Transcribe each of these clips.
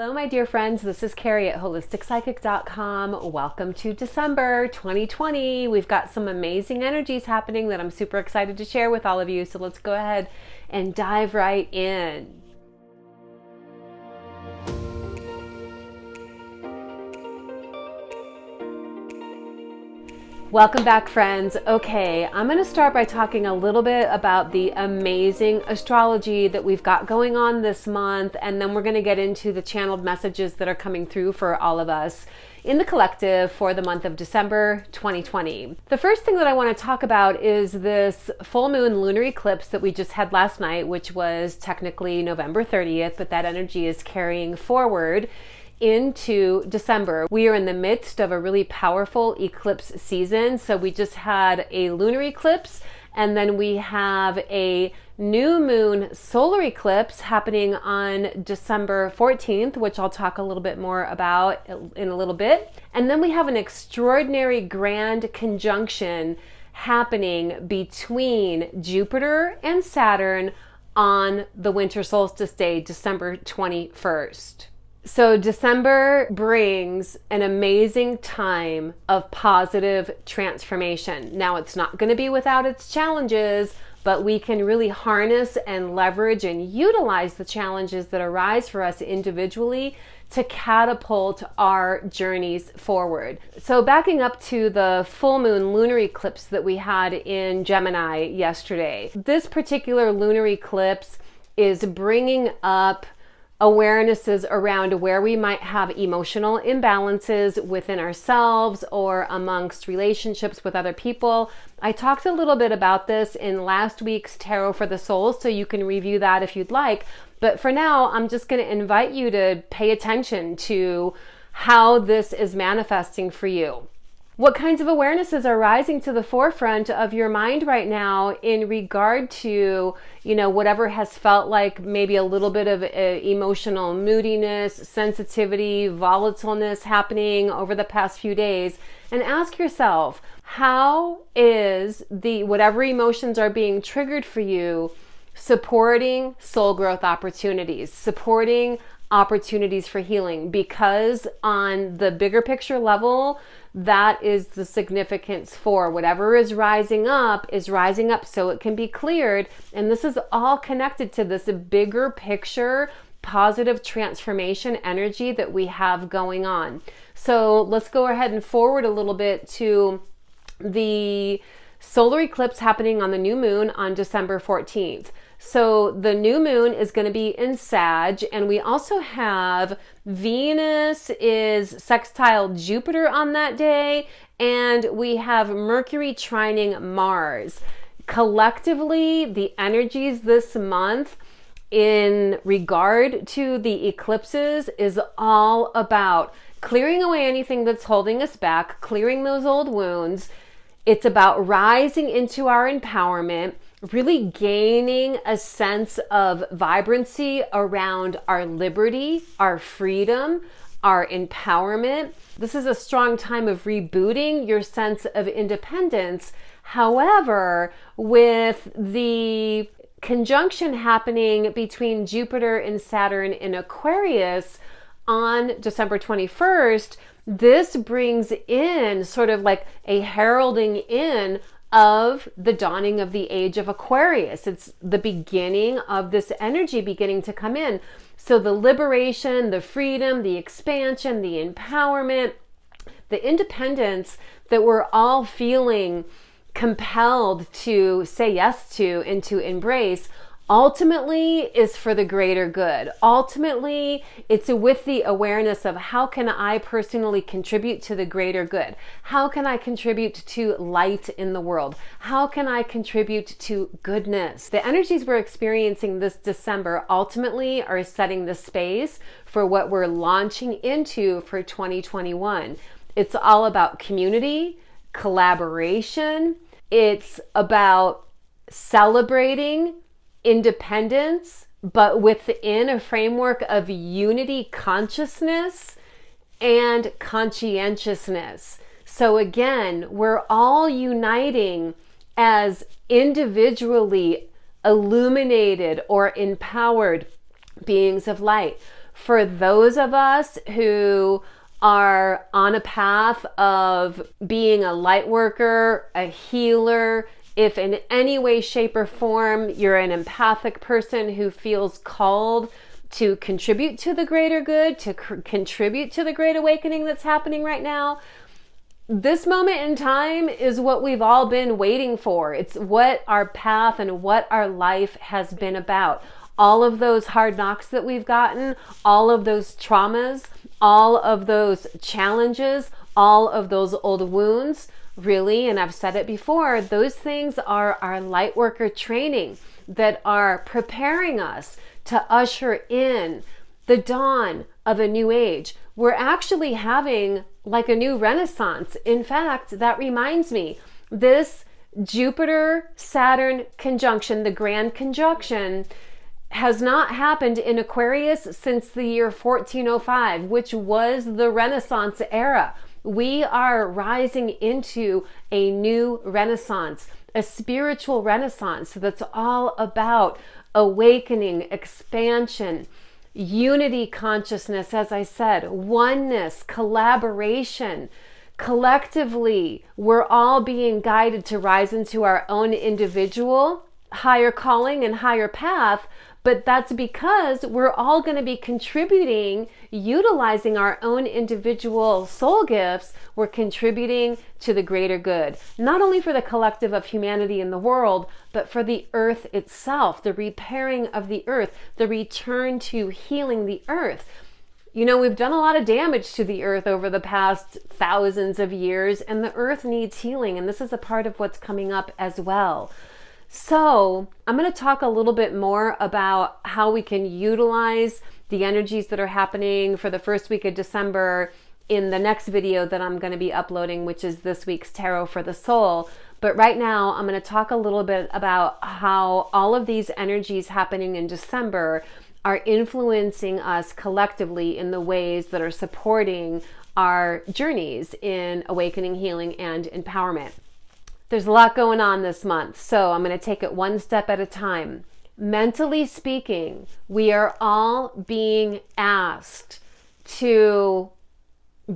Hello, my dear friends. This is Carrie at HolisticPsychic.com. Welcome to December 2020. We've got some amazing energies happening that I'm super excited to share with all of you. So let's go ahead and dive right in. Welcome back, friends. Okay, I'm going to start by talking a little bit about the amazing astrology that we've got going on this month, and then we're going to get into the channeled messages that are coming through for all of us in the collective for the month of December 2020. The first thing that I want to talk about is this full moon lunar eclipse that we just had last night, which was technically November 30th, but that energy is carrying forward into December. We are in the midst of a really powerful eclipse season. So we just had a lunar eclipse, and then we have a new moon solar eclipse happening on December 14th, which I'll talk a little bit more about in a little bit. And then we have an extraordinary grand conjunction happening between Jupiter and Saturn on the winter solstice day, December 21st. So December brings an amazing time of positive transformation. Now, it's not going to be without its challenges, but we can really harness and leverage and utilize the challenges that arise for us individually to catapult our journeys forward. So backing up to the full moon lunar eclipse that we had in Gemini yesterday, this particular lunar eclipse is bringing up awarenesses around where we might have emotional imbalances within ourselves or amongst relationships with other people. I talked a little bit about this in last week's Tarot for the Soul, so you can review that if you'd like. But for now, I'm just going to invite you to pay attention to how this is manifesting for you. What kinds of awarenesses are rising to the forefront of your mind right now in regard to, whatever has felt like maybe a little bit of emotional moodiness, sensitivity, volatileness happening over the past few days? And ask yourself, how is whatever emotions are being triggered for you supporting soul growth opportunities, supporting opportunities for healing? Because on the bigger picture level, that is the significance for whatever is rising up so it can be cleared. And this is all connected to this bigger picture, positive transformation energy that we have going on. So let's go ahead and forward a little bit to the solar eclipse happening on the new moon on December 14th. So the new moon is going to be in Sag, and we also have Venus is sextile Jupiter on that day, and we have Mercury trining Mars. Collectively, the energies this month in regard to the eclipses is all about clearing away anything that's holding us back, clearing those old wounds. It's about rising into our empowerment, really gaining a sense of vibrancy around our liberty, our freedom, our empowerment. This is a strong time of rebooting your sense of independence. However, with the conjunction happening between Jupiter and Saturn in Aquarius on December 21st, this brings in sort of like a heralding in of the dawning of the age of Aquarius. It's the beginning of this energy beginning to come in. So the liberation, the freedom, the expansion, the empowerment, the independence that we're all feeling compelled to say yes to and to embrace ultimately is for the greater good. Ultimately, it's with the awareness of how can I personally contribute to the greater good? How can I contribute to light in the world? How can I contribute to goodness? The energies we're experiencing this December ultimately are setting the space for what we're launching into for 2021. It's all about community, collaboration. It's about celebrating independence, but within a framework of unity, consciousness, and conscientiousness. So again, we're all uniting as individually illuminated or empowered beings of light. For those of us who are on a path of being a light worker, a healer, if in any way, shape, or form you're an empathic person who feels called to contribute to the greater good, to contribute to the great awakening that's happening right now, this moment in time is what we've all been waiting for. It's what our path and what our life has been about. All of those hard knocks that we've gotten, all of those traumas, all of those challenges, all of those old wounds, really, and I've said it before, those things are our light worker training that are preparing us to usher in the dawn of a new age. We're actually having like a new renaissance. In fact, that reminds me, this Jupiter-Saturn conjunction, the grand conjunction, has not happened in Aquarius since the year 1405, which was the Renaissance era. We are rising into a new renaissance, a spiritual renaissance that's all about awakening, expansion, unity consciousness, as I said, oneness, collaboration. Collectively, we're all being guided to rise into our own individual higher calling and higher path, but that's because we're all going to be contributing, utilizing our own individual soul gifts. We're contributing to the greater good, not only for the collective of humanity in the world, but for the earth itself, the repairing of the earth, the return to healing the earth. You know, we've done a lot of damage to the earth over the past thousands of years, and the earth needs healing, and this is a part of what's coming up as well. So I'm going to talk a little bit more about how we can utilize the energies that are happening for the first week of December in the next video that I'm going to be uploading, which is this week's Tarot for the Soul. But right now, I'm going to talk a little bit about how all of these energies happening in December are influencing us collectively in the ways that are supporting our journeys in awakening, healing, and empowerment. There's a lot going on this month, so I'm going to take it one step at a time. Mentally speaking, we are all being asked to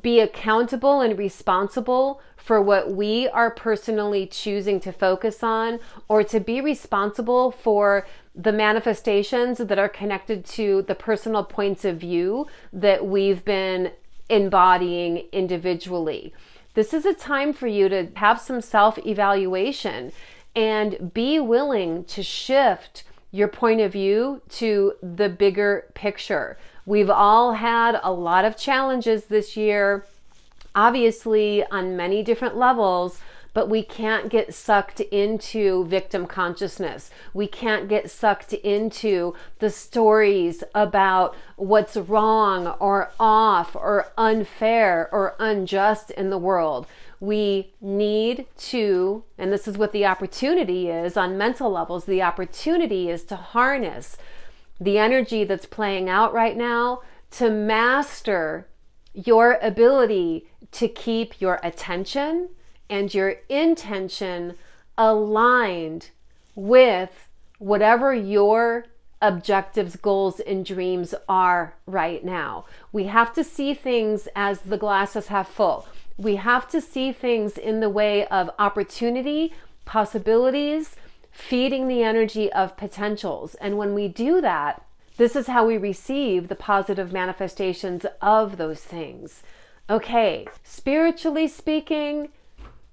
be accountable and responsible for what we are personally choosing to focus on, or to be responsible for the manifestations that are connected to the personal points of view that we've been embodying individually. This is a time for you to have some self-evaluation and be willing to shift your point of view to the bigger picture. We've all had a lot of challenges this year, obviously on many different levels, but we can't get sucked into victim consciousness. We can't get sucked into the stories about what's wrong or off or unfair or unjust in the world. We need to, and this is what the opportunity is on mental levels, the opportunity is to harness the energy that's playing out right now to master your ability to keep your attention and your intention aligned with whatever your objectives, goals, and dreams are right now. We have to see things as the glass is half full. We have to see things in the way of opportunity, possibilities, feeding the energy of potentials. And when we do that, this is how we receive the positive manifestations of those things. Okay, spiritually speaking,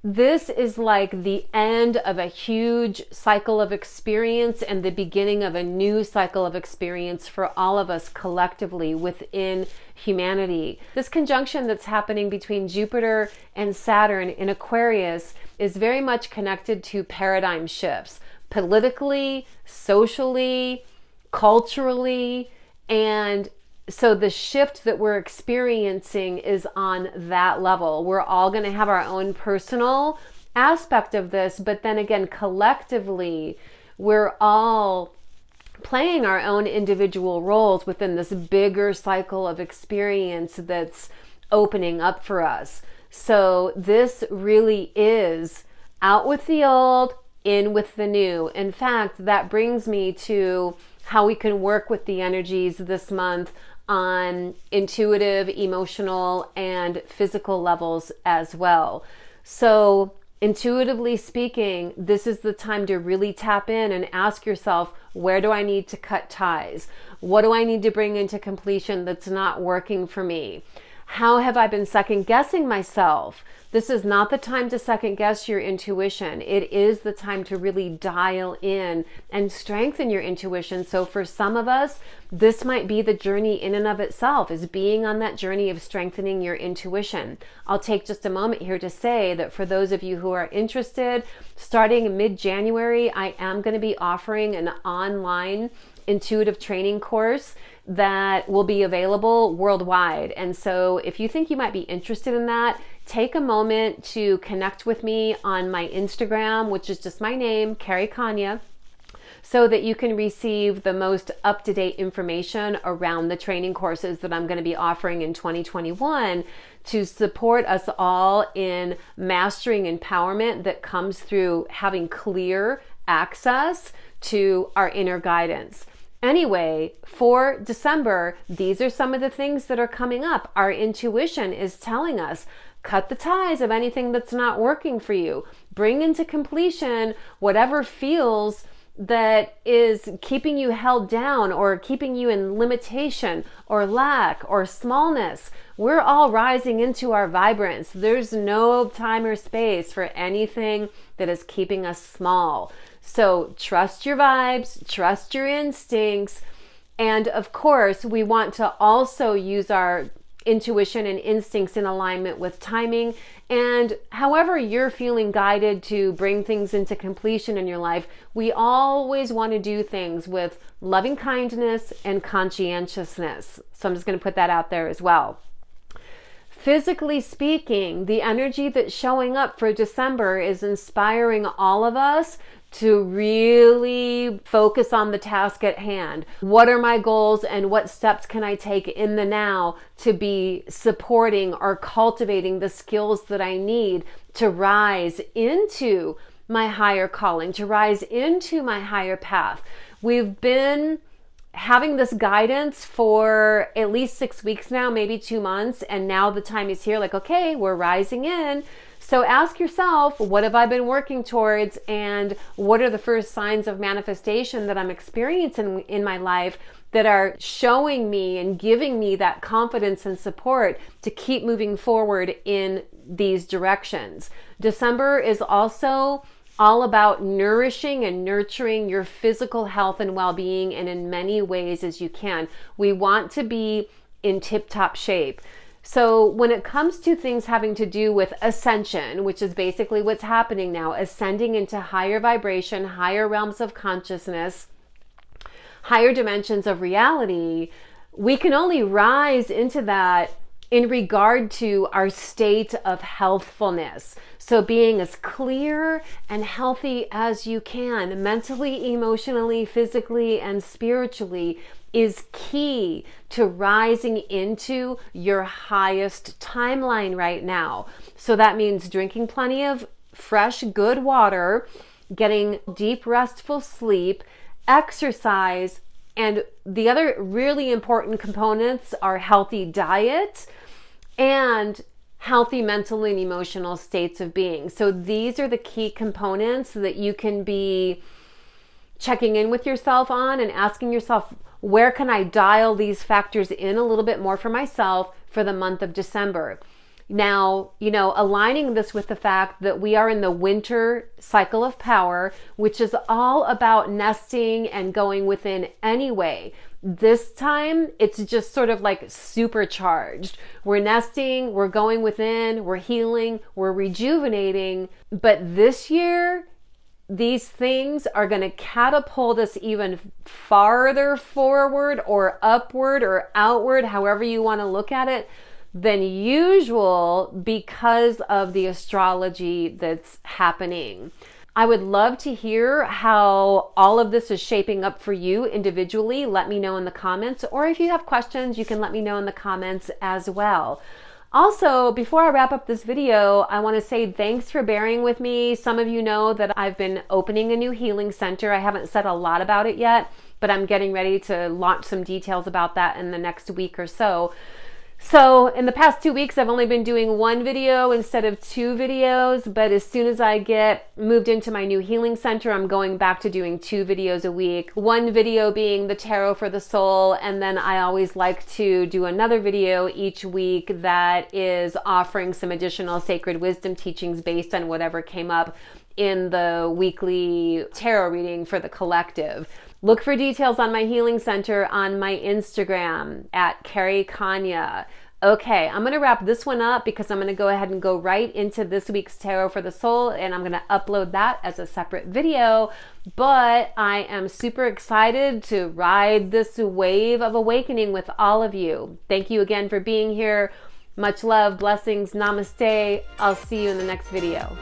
this is like the end of a huge cycle of experience and the beginning of a new cycle of experience for all of us collectively within humanity. This conjunction that's happening between Jupiter and Saturn in Aquarius is very much connected to paradigm shifts, politically, socially, culturally, and so the shift that we're experiencing is on that level. We're all going to have our own personal aspect of this, but then again, collectively, we're all playing our own individual roles within this bigger cycle of experience that's opening up for us. So this really is out with the old, in with the new. In fact, that brings me to how we can work with the energies this month on intuitive, emotional, and physical levels as well. So intuitively speaking, this is the time to really tap in and ask yourself, where do I need to cut ties? What do I need to bring into completion that's not working for me? How have I been second guessing myself? This is not the time to second guess your intuition. It is the time to really dial in and strengthen your intuition. So for some of us, this might be the journey in and of itself, is being on that journey of strengthening your intuition. I'll take just a moment here to say that for those of you who are interested, starting mid-January, I am going to be offering an online intuitive training course that will be available worldwide. And so if you think you might be interested in that, take a moment to connect with me on my Instagram, which is just my name, Carrie Konyha, so that you can receive the most up-to-date information around the training courses that I'm going to be offering in 2021 to support us all in mastering empowerment that comes through having clear access to our inner guidance. Anyway, for December, these are some of the things that are coming up. Our intuition is telling us, cut the ties of anything that's not working for you. Bring into completion whatever feels that is keeping you held down or keeping you in limitation or lack or smallness. We're all rising into our vibrance. There's no time or space for anything that is keeping us small. So trust your vibes, trust your instincts. And of course, we want to also use our intuition and instincts in alignment with timing. And however you're feeling guided to bring things into completion in your life, we always want to do things with loving kindness and conscientiousness. So I'm just going to put that out there as well. Physically speaking, the energy that's showing up for December is inspiring all of us to really focus on the task at hand. What are my goals and what steps can I take in the now to be supporting or cultivating the skills that I need to rise into my higher calling, to rise into my higher path? We've been having this guidance for at least 6 weeks now, maybe 2 months, and now the time is here, like, okay, we're rising in. So ask yourself, what have I been working towards, and what are the first signs of manifestation that I'm experiencing in my life that are showing me and giving me that confidence and support to keep moving forward in these directions. December is also all about nourishing and nurturing your physical health and well-being, and in many ways as you can. We want to be in tip-top shape. So when it comes to things having to do with ascension, which is basically what's happening now, ascending into higher vibration, higher realms of consciousness, higher dimensions of reality, we can only rise into that in regard to our state of healthfulness. So being as clear and healthy as you can, mentally, emotionally, physically, and spiritually, is key to rising into your highest timeline right now. So that means drinking plenty of fresh, good water, getting deep, restful sleep, exercise, and the other really important components are healthy diet and healthy mental and emotional states of being. So these are the key components that you can be checking in with yourself on and asking yourself, where can I dial these factors in a little bit more for myself for the month of December? Now, aligning this with the fact that we are in the winter cycle of power, which is all about nesting and going within anyway. This time, it's just sort of like supercharged. We're nesting, we're going within, we're healing, we're rejuvenating. But this year, these things are going to catapult us even farther forward or upward or outward, however you want to look at it, than usual because of the astrology that's happening. I would love to hear how all of this is shaping up for you individually. Let me know in the comments, or if you have questions, you can let me know in the comments as well. Also, before I wrap up this video, I want to say thanks for bearing with me. Some of you know that I've been opening a new healing center. I haven't said a lot about it yet, but I'm getting ready to launch some details about that in the next week or so. So in the past 2 weeks, I've only been doing 1 video instead of 2 videos, but as soon as I get moved into my new healing center, I'm going back to doing 2 videos a week. 1 video being the tarot for the soul, and then I always like to do another video each week that is offering some additional sacred wisdom teachings based on whatever came up in the weekly tarot reading for the collective. Look for details on my healing center on my Instagram at Carrie Konyha. Okay, I'm going to wrap this one up because I'm going to go ahead and go right into this week's Tarot for the Soul, and I'm going to upload that as a separate video. But I am super excited to ride this wave of awakening with all of you. Thank you again for being here. Much love, blessings, namaste. I'll see you in the next video.